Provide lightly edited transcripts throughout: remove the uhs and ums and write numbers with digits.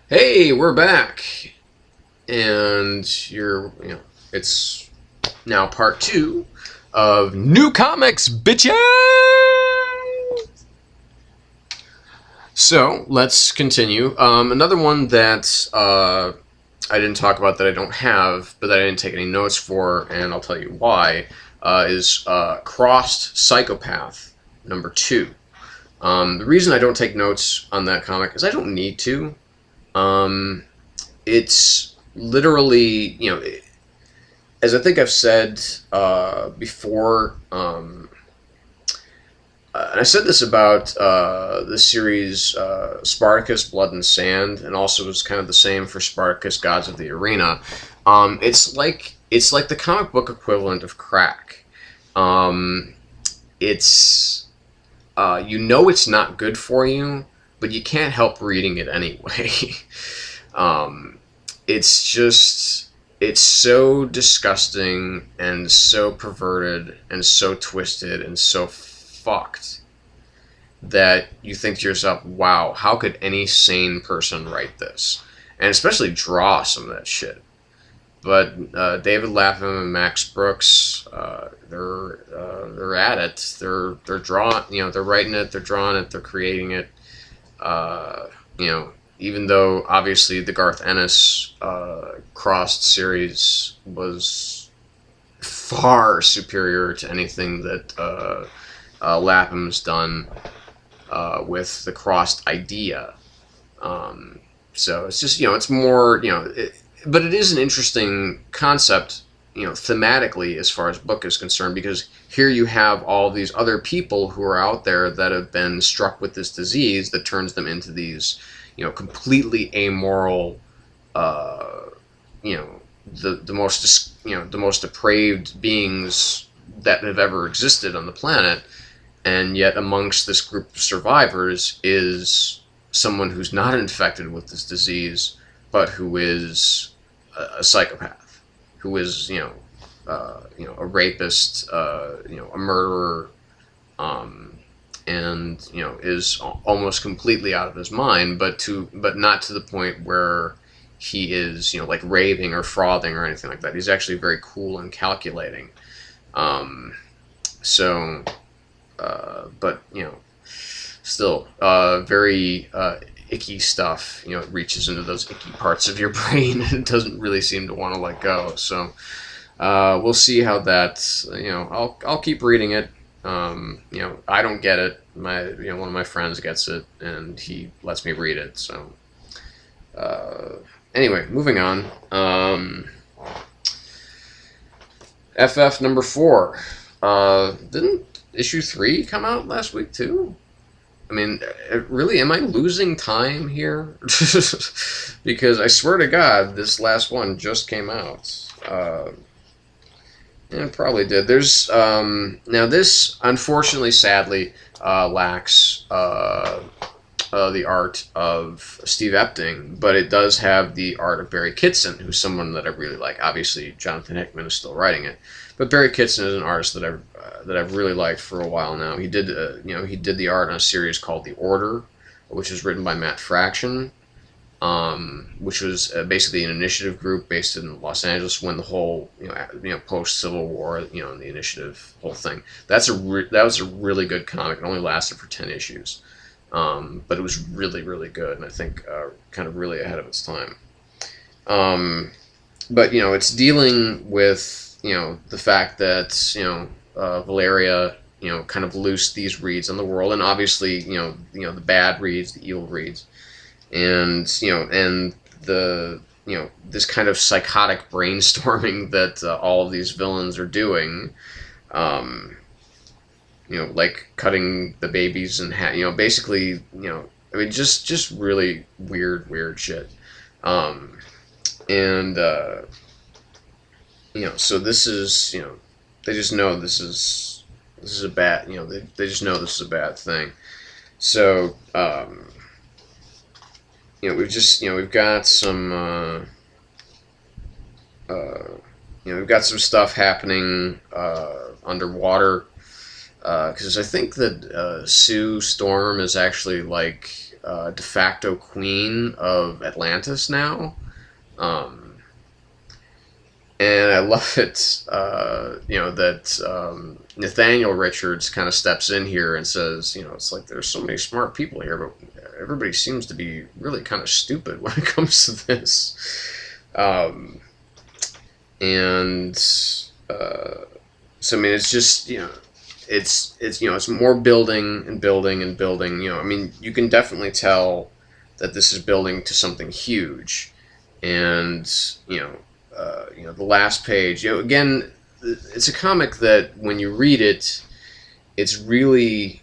Hey, we're back, and it's now part two of new comics, bitches. So let's continue. Another one that I didn't talk about that I don't have, but that I didn't take any notes for, and I'll tell you why. Is Crossed Psychopath #2. The reason I don't take notes on that comic is I don't need to. Um, it's literally, as I think I've said before, and I said this about the series Spartacus, Blood and Sand, and also was kind of the same for Spartacus, Gods of the Arena. It's like the comic book equivalent of crack. Um, it's it's not good for you, but you can't help reading it anyway. um, it's so disgusting and so perverted and so twisted and so fucked that you think to yourself, wow, how could any sane person write this? And especially draw some of that shit. But David Lapham and Max Brooks, they're at it. They're drawing, they're writing it, they're drawing it, they're creating it. Uh, Even though obviously the Garth Ennis Crossed series was far superior to anything that Lapham's done with the Crossed idea. So it's just, it's more, but it is an interesting concept, thematically as far as book is concerned, because here you have all these other people who are out there that have been struck with this disease that turns them into these, completely amoral, you know, the most depraved beings that have ever existed on the planet, and yet amongst this group of survivors is someone who's not infected with this disease, but who is a psychopath, who is a rapist, a murderer, and is almost completely out of his mind, but not to the point where he is like raving or frothing or anything like that. He's actually very cool and calculating. Um, so, but still, very icky stuff. It reaches into those icky parts of your brain and doesn't really seem to want to let go. So we'll see how that. I'll keep reading it. I don't get it. One of my friends gets it, and he lets me read it. So anyway, moving on. FF #4. Didn't issue 3 come out last week too? I mean, really, am I losing time here? Because I swear to God, this last one just came out. Yeah, it probably did. There's now this, unfortunately, sadly, lacks the art of Steve Epting, but it does have the art of Barry Kitson, who's someone that I really like. Obviously, Jonathan Hickman is still writing it, but Barry Kitson is an artist that I've really liked for a while now. He did he did the art on a series called The Order, which was written by Matt Fraction, which was basically an initiative group based in Los Angeles when the whole post Civil War, and the initiative whole thing. That was a really good comic. It only lasted for 10 issues. But it was really, really good, and I think kind of really ahead of its time. But it's dealing with the fact that Valeria kind of loosed these reads on the world, and obviously the bad reads, the evil reads, and and the this kind of psychotic brainstorming that all of these villains are doing. Like cutting the babies in half, basically, I mean, just really weird shit. And, so this is, they just know this is a bad, they just know this is a bad thing. So, we've got some, we've got some stuff happening, underwater. Because I think that Sue Storm is actually like de facto queen of Atlantis now. And I love it, that Nathaniel Richards kind of steps in here and says, it's like there's so many smart people here, but everybody seems to be really kind of stupid when it comes to this. So I mean, it's just it's more building and building and building. I mean, you can definitely tell that this is building to something huge, and the last page. Again, it's a comic that when you read it, it's really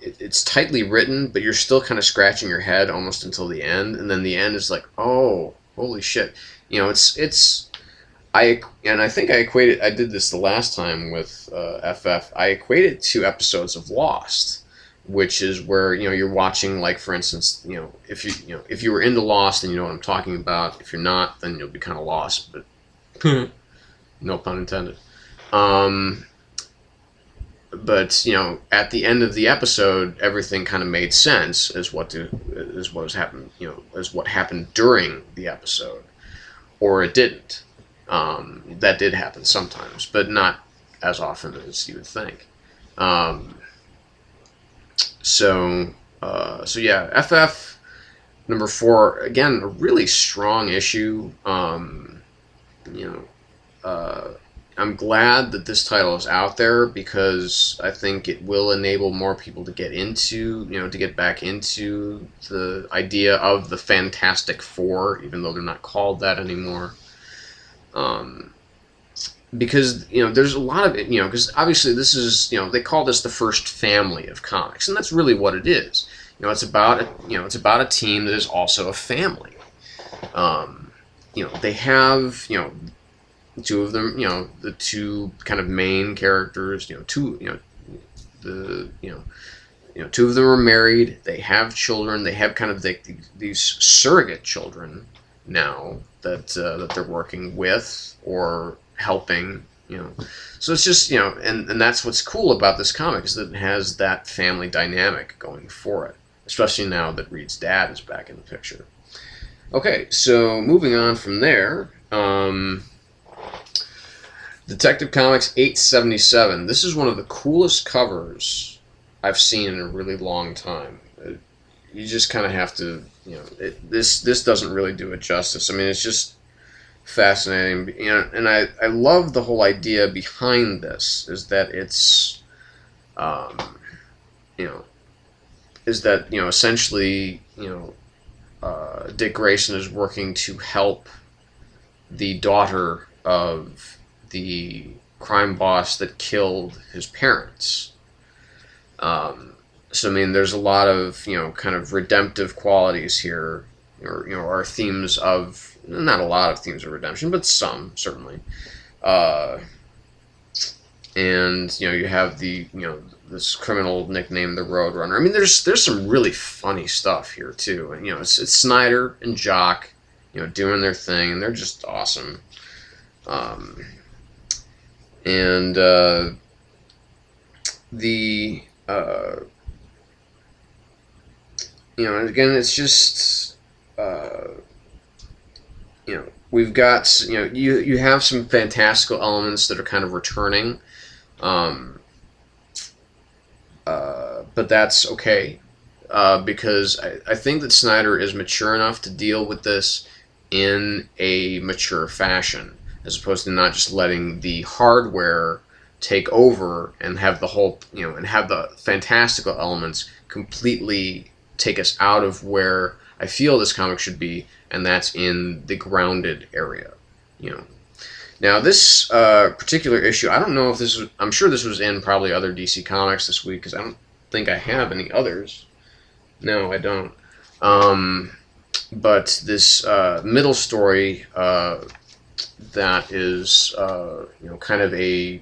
it's tightly written, but you're still kind of scratching your head almost until the end, and then the end is like, oh, holy shit. I think I did this the last time with FF. I equate it to episodes of Lost, which is where you're watching, like, for instance, if you were into Lost, then you know what I'm talking about. If you're not, then you'll be kind of lost, but no pun intended. But at the end of the episode, everything kind of made sense as what was happening, as what happened during the episode, or it didn't. That did happen sometimes, but not as often as you would think. So yeah, FF number 4, again, a really strong issue. I'm glad that this title is out there, because I think it will enable more people to get back into the idea of the Fantastic Four, even though they're not called that anymore. Because there's a lot of it, because obviously this is, they call this the first family of comics, and that's really what it is. It's about a team that is also a family. They have two of them, the two kind of main characters, two of them are married. They have children. They have kind of these surrogate children now that they're working with or helping, So it's just, and that's what's cool about this comic, is that it has that family dynamic going for it, especially now that Reed's dad is back in the picture. Okay, so moving on from there, Detective Comics 877. This is one of the coolest covers I've seen in a really long time. You just kind of have to, this doesn't really do it justice. I mean, it's just fascinating, and I love the whole idea behind this, is that it's, essentially, Dick Grayson is working to help the daughter of the crime boss that killed his parents. So I mean, there's a lot of kind of redemptive qualities here, or themes of, not a lot of themes of redemption, but some certainly. And you have the this criminal nicknamed the Roadrunner. I mean, there's some really funny stuff here too, and it's Snyder and Jock, doing their thing, and they're just awesome. Again, it's just, we've got, you have some fantastical elements that are kind of returning, but that's okay, because I think that Snyder is mature enough to deal with this in a mature fashion, as opposed to not just letting the hardware take over and have the whole, and have the fantastical elements completely take us out of where I feel this comic should be, and that's in the grounded area. Now this particular issue, I don't know if this was, I'm sure this was in probably other DC Comics this week, because I don't think I have any others. No, I don't. But this middle story that is kind of a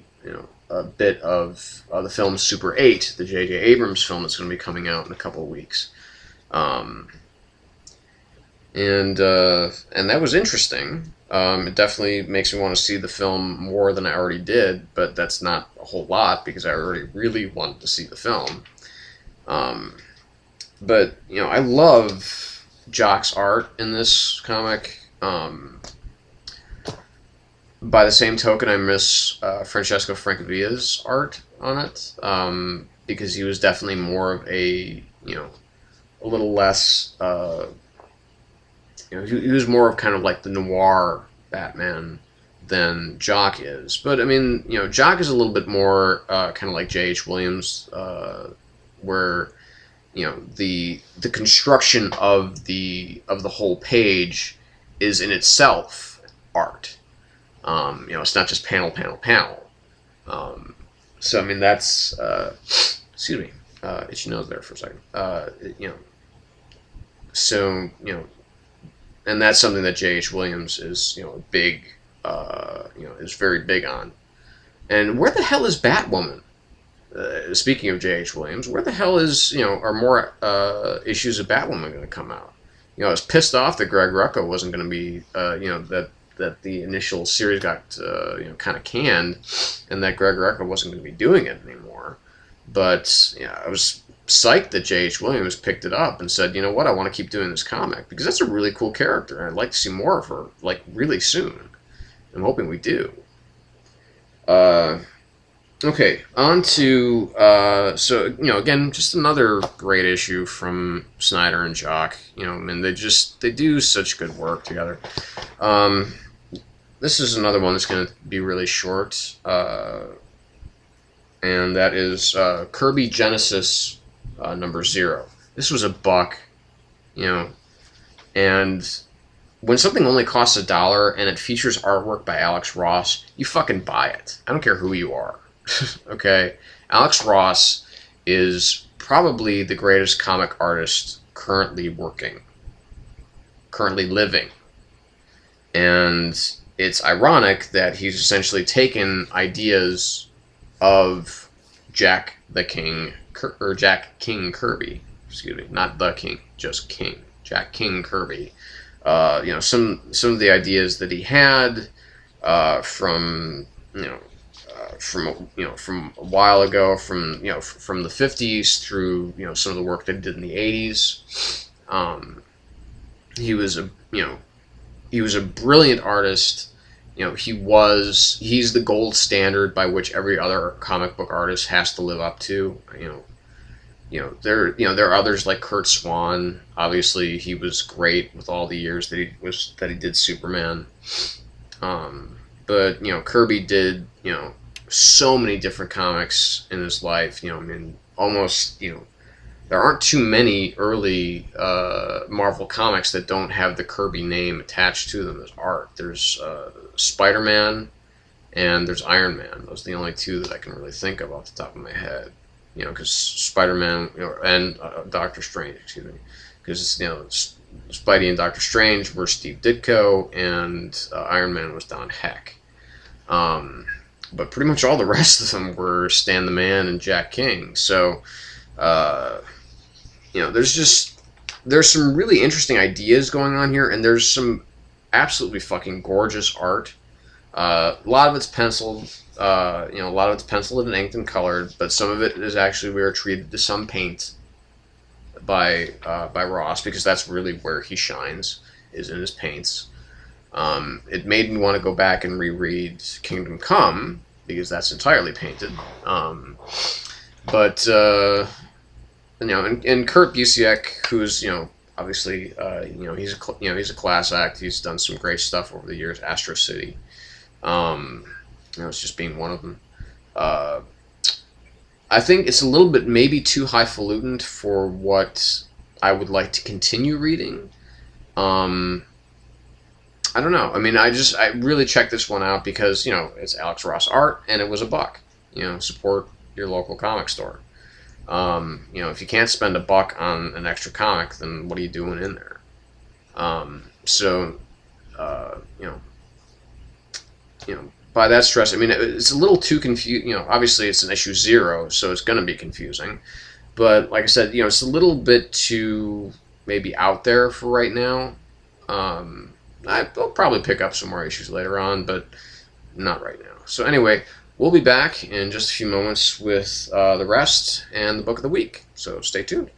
bit of the film Super 8, the J.J. Abrams film that's going to be coming out in a couple of weeks. And that was interesting. It definitely makes me want to see the film more than I already did, but that's not a whole lot, because I already really wanted to see the film. But I love Jock's art in this comic. By the same token, I miss Francesco Francovilla's art on it, because he was definitely more of a a little less. He was more of kind of like the noir Batman than Jock is. But I mean, Jock is a little bit more kind of like J.H. Williams, where the construction of the whole page is in itself art. It's not just panel, panel, panel. So I mean, that's excuse me, itchy nose there for a second. So and that's something that J.H. Williams is big, is very big on. And where the hell is Batwoman? Speaking of J.H. Williams, where the hell are more issues of Batwoman going to come out? I was pissed off that Greg Rucka wasn't going to be, that the initial series got, kind of canned, and that Greg Rucka wasn't going to be doing it anymore. But I was psyched that J.H. Williams picked it up and said, you know what, I want to keep doing this comic because that's a really cool character, and I'd like to see more of her, like, really soon. I'm hoping we do. Okay, on to, so, again, just another great issue from Snyder and Jock. I mean, they do such good work together. This is another one that's going to be really short, and that is Kirby Genesis number 0. This was $1, and when something only costs $1 and it features artwork by Alex Ross, you fucking buy it. I don't care who you are. Okay, Alex Ross is probably the greatest comic artist currently living. And it's ironic that he's essentially taken ideas of Jack King Kirby, excuse me, not the King, just King, Jack King Kirby. Some of the ideas that he had from a while ago, from the 50s through some of the work that he did in the 80s. He was a brilliant artist. He's the gold standard by which every other comic book artist has to live up to. There are others like Kurt Swan. Obviously, he was great with all the years that he did Superman. But Kirby did so many different comics in his life. I mean, almost there aren't too many early Marvel comics that don't have the Kirby name attached to them as art. There's Spider-Man and there's Iron Man. Those are the only two that I can really think of off the top of my head. Because Spider-Man and Doctor Strange, excuse me, because Spidey and Doctor Strange were Steve Ditko and Iron Man was Don Heck. But pretty much all the rest of them were Stan the Man and Jack King. So, there's some really interesting ideas going on here, and there's some absolutely fucking gorgeous art. A lot of it's penciled, a lot of it's penciled and inked and colored, but some of it is actually we are treated to some paint by Ross, because that's really where he shines, is in his paints. It made me want to go back and reread Kingdom Come, because that's entirely painted. And Kurt Busiek, who's obviously he's a class act. He's done some great stuff over the years. Astro City, it's just being one of them. I think it's a little bit maybe too highfalutin for what I would like to continue reading. I don't know. I mean, I really checked this one out because, it's Alex Ross art and it was $1. Support your local comic store. If you can't spend $1 on an extra comic, then what are you doing in there? By that stress, I mean, it's a little too confusing. Obviously it's an issue 0, so it's going to be confusing. But like I said, it's a little bit too maybe out there for right now. I'll probably pick up some more issues later on, but not right now. So anyway, we'll be back in just a few moments with the rest and the book of the week. So stay tuned.